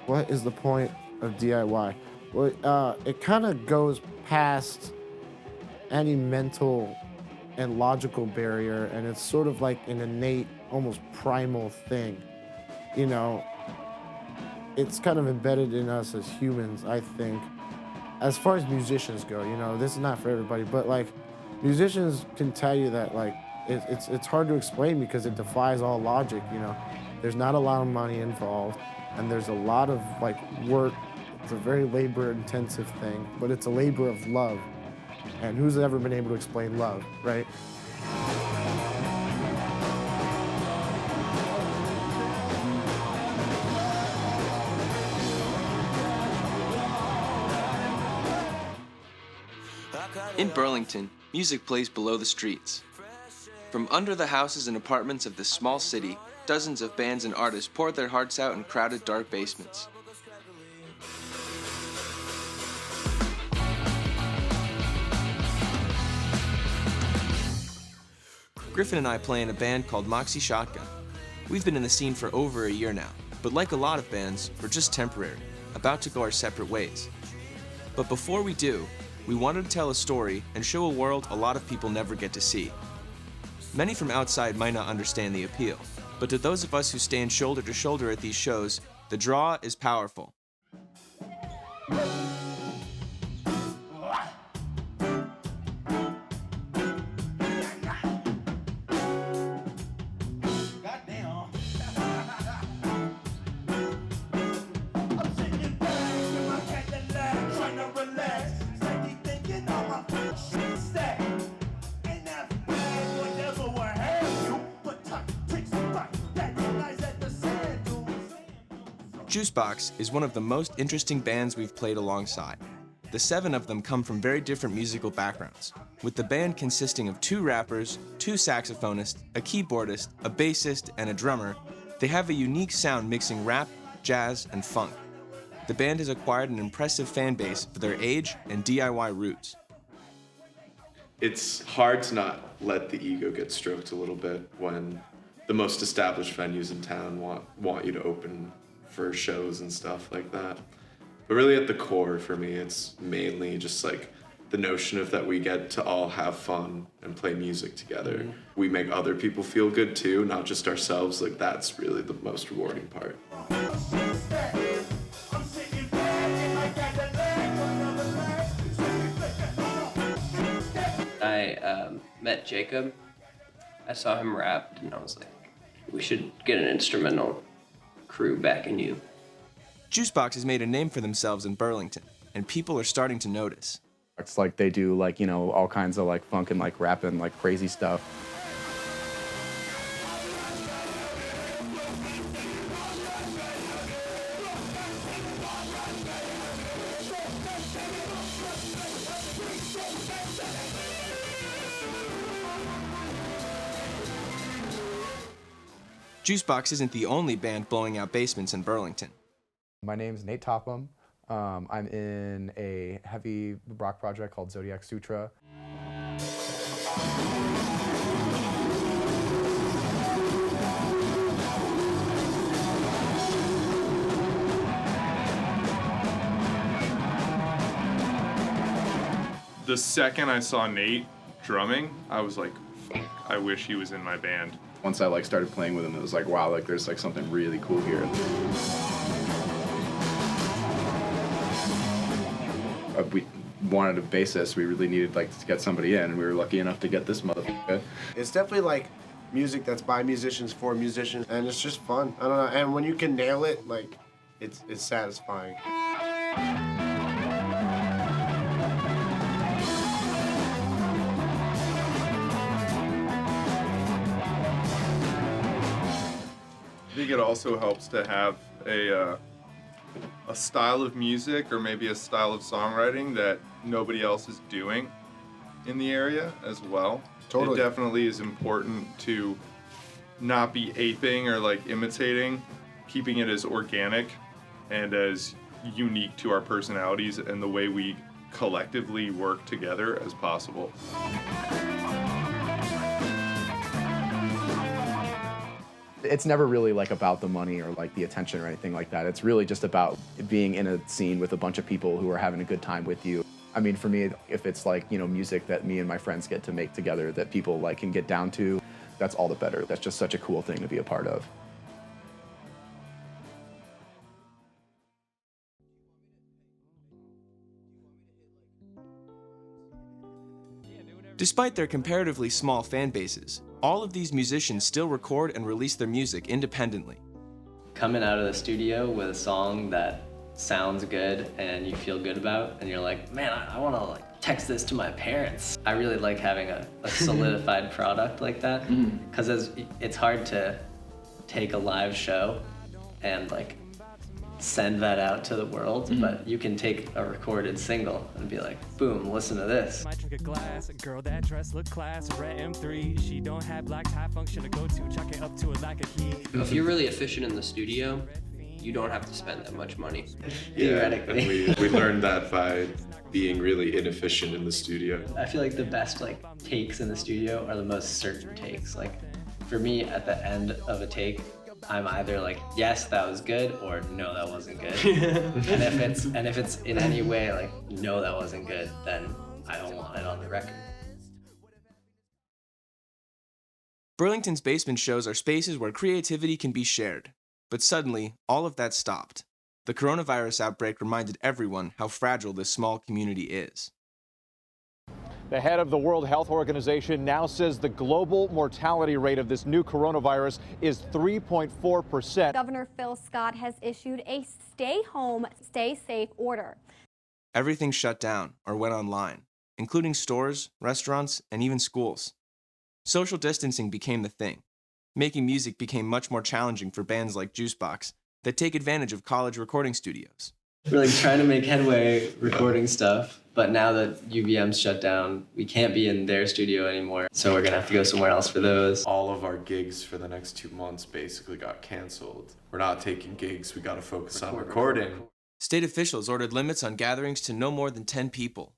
What is the point of DIY? Well, it kind of goes past any mental and logical barrier, and it's sort of like an innate, almost primal thing. You know, it's kind of embedded in us as humans, I think. As far as musicians go, this is not for everybody, but like musicians can tell you that like it's hard to explain because it defies all logic. There's not a lot of money involved, and there's a lot of like work. It's a very labor intensive thing, but it's a labor of love. And who's ever been able to explain love, right? In Burlington, music plays below the streets. From under the houses and apartments of this small city, dozens of bands and artists pour their hearts out in crowded, dark basements. Griffin and I play in a band called Moxie Shotgun. We've been in the scene for over a year now, but like a lot of bands, we're just temporary, about to go our separate ways. But before we do, we wanted to tell a story and show a world a lot of people never get to see. Many from outside might not understand the appeal, but to those of us who stand shoulder to shoulder at these shows, the draw is powerful. Juicebox is one of the most interesting bands we've played alongside. The 7 of them come from very different musical backgrounds, with the band consisting of 2 rappers, 2 saxophonists, a keyboardist, a bassist, and a drummer. They have a unique sound mixing rap, jazz, and funk. The band has acquired an impressive fan base for their age and DIY roots. It's hard to not let the ego get stroked a little bit when the most established venues in town want you to open for shows and stuff like that. But really at the core for me, it's mainly just like the notion of that we get to all have fun and play music together. Mm-hmm. We make other people feel good too, not just ourselves. Like that's really the most rewarding part. I met Jacob. I saw him rap and I was like, we should get an instrumental crew backing you. Juicebox has made a name for themselves in Burlington, and people are starting to notice. It's like they do like, all kinds of like funk and like rap and like crazy stuff. Juicebox isn't the only band blowing out basements in Burlington. My name's Nate Topham. I'm in a heavy rock project called Zodiac Sutra. The second I saw Nate drumming, I was like, I wish he was in my band. Once I like started playing with him, it was like, wow, like there's like something really cool here. We wanted a bassist. We really needed like to get somebody in, and we were lucky enough to get this motherfucker. It's definitely like music that's by musicians for musicians, and it's just fun. I don't know. And when you can nail it, like it's satisfying. I think it also helps to have a style of music or maybe a style of songwriting that nobody else is doing in the area as well. Totally. It definitely is important to not be aping or like imitating, keeping it as organic and as unique to our personalities and the way we collectively work together as possible. it's never really like about the money or like the attention or anything like that. It's really just about being in a scene with a bunch of people who are having a good time with you. I mean, for me, if it's like, you know, music that me and my friends get to make together that people like can get down to, that's all the better. That's just such a cool thing to be a part of. Despite their comparatively small fan bases, all of these musicians still record and release their music independently. Coming out of the studio with a song that sounds good and you feel good about, and you're like, man, I want to like text this to my parents. I really like having a solidified product like that, because it's hard to take a live show and like send that out to the world, but you can take a recorded single and be like, boom, listen to this. Might drink a glass, a girl that dress look class, a red M3, she don't have black tie function to go to, chuck it up to it like a key. If you're really efficient in the studio, you don't have to spend that much money, Yeah, theoretically. and we learned that by being really inefficient in the studio. I feel like the best like takes in the studio are the most certain takes. Like for me, at the end of a take, I'm either like, yes, that was good, or no, that wasn't good. and if it's in any way like, no, that wasn't good, then I don't want it on the record. Burlington's basement shows are spaces where creativity can be shared. But suddenly, all of that stopped. The coronavirus outbreak reminded everyone how fragile this small community is. The head of the World Health Organization now says the global mortality rate of this new coronavirus is 3.4%. Governor Phil Scott has issued a stay home, stay safe order. Everything shut down or went online, including stores, restaurants, and even schools. Social distancing became the thing. Making music became much more challenging for bands like Juicebox that take advantage of college recording studios. We're like trying to make headway recording stuff, but now that UVM's shut down, we can't be in their studio anymore. So we're gonna have to go somewhere else for those. All of our gigs for the next 2 months basically got canceled. We're not taking gigs, we gotta focus on recording. State officials ordered limits on gatherings to no more than 10 people.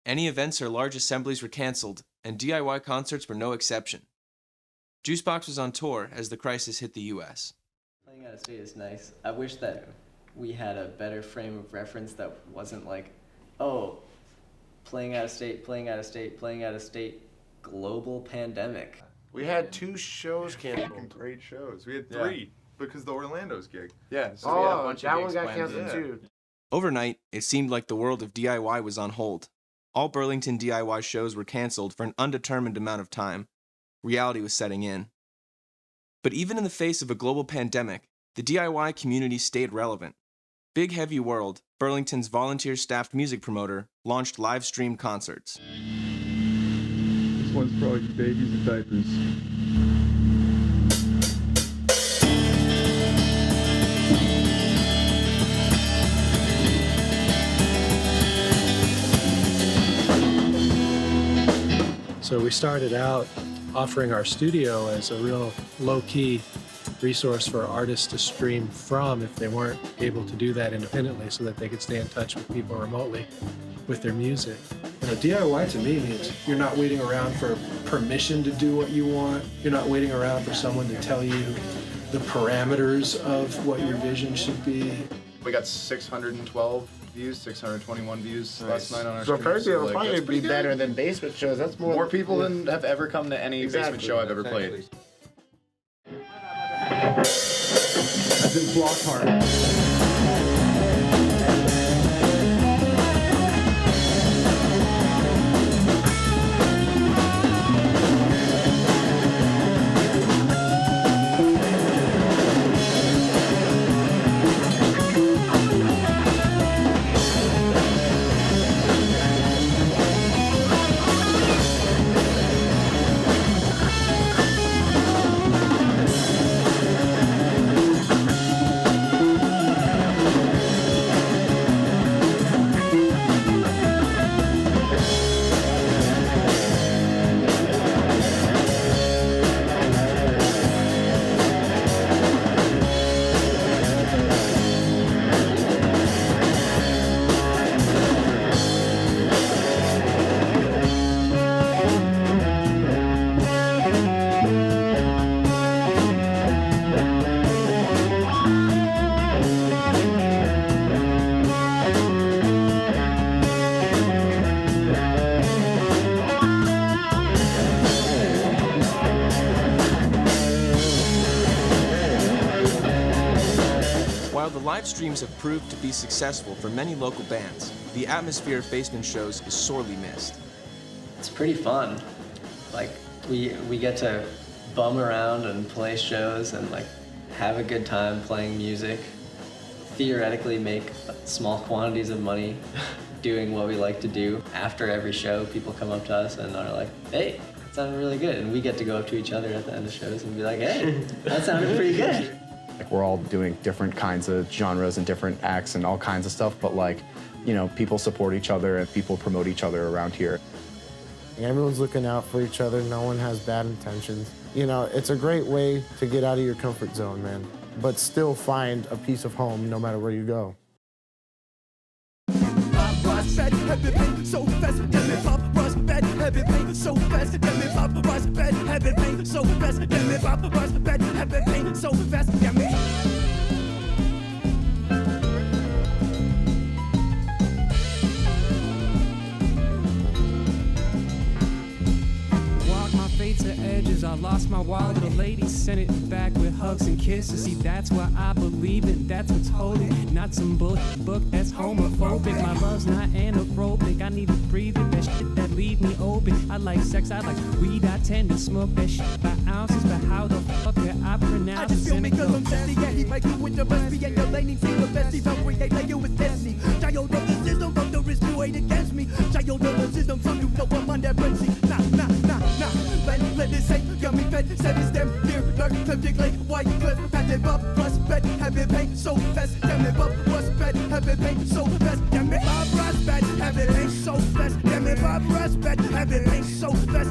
Any events or large assemblies were canceled, and DIY concerts were no exception. Juicebox was on tour as the crisis hit the U.S. Playing out of state is nice. I wish that we had a better frame of reference that wasn't like, oh, playing out of state, playing out of state, playing out of state, global pandemic. We had 2 shows canceled. Great shows. We had 3 because the Orlando's gig. Yeah, so we had a bunch that of one gigs got planned. canceled too. Overnight, it seemed like the world of DIY was on hold. All Burlington DIY shows were canceled for an undetermined amount of time. Reality was setting in. But even in the face of a global pandemic, the DIY community stayed relevant. Big Heavy World, Burlington's volunteer-staffed music promoter, launched live-streamed concerts. This one's probably for babies and diapers. So we started out offering our studio as a real low-key resource for artists to stream from if they weren't able to do that independently, so that they could stay in touch with people remotely with their music. You know, DIY to me means you're not waiting around for permission to do what you want. You're not waiting around for someone to tell you the parameters of what your vision should be. We got 612 views, 621 views last night on our So stream. apparently it'll like, probably that's be pretty good. better than basement shows. That's More people than have ever come to any basement Exactly. show I've ever played. I've been blocked hard. live streams have proved to be successful for many local bands, the atmosphere of basement shows is sorely missed. It's pretty fun. Like, we get to bum around and play shows and like have a good time playing music, theoretically make small quantities of money doing what we like to do. After every show, people come up to us and are like, hey, that sounded really good. And we get to go up to each other at the end of shows and be like, hey, that sounded pretty good. Like, we're all doing different kinds of genres and different acts and all kinds of stuff, but like, you know, people support each other and people promote each other around here. Everyone's looking out for each other. No one has bad intentions. You know, it's a great way to get out of your comfort zone, man, but still find a piece of home no matter where you go. So fast, damn it, pop, rush, bad, heavy pain. So fast, damn it, pop, rush, bad, heavy pain. So fast, damn it, pop, rush, bad, heavy pain. So fast, damn it. To edges, I lost my wallet. The lady sent it back with hugs and kisses. See, that's what I believe in, that's what's holy. Not some bullshit book that's homophobic. My love's not anaerobic. I need to breathe it, that shit that leave me open. I like sex, I like weed, I tend to smoke that shit by ounces. But how the fuck can I pronounce it? I just feel me cause I'm testy. Yeah, he might do with the recipe. And your lady take the best. Don't create like you with destiny. Child of the system, from the risk you ain't against me. Child of the system, from you know I'm on that frenzy. Nah. Let this hate, got me fed, said it's them here, learn, clip, like white clip, pat it up, rush, bed, have it paint so fast, damn it up, rush, bed, have it paint so fast, damn it up, rush, bed, have it paint so fast, damn it up, rush, bed, have it paint so fast.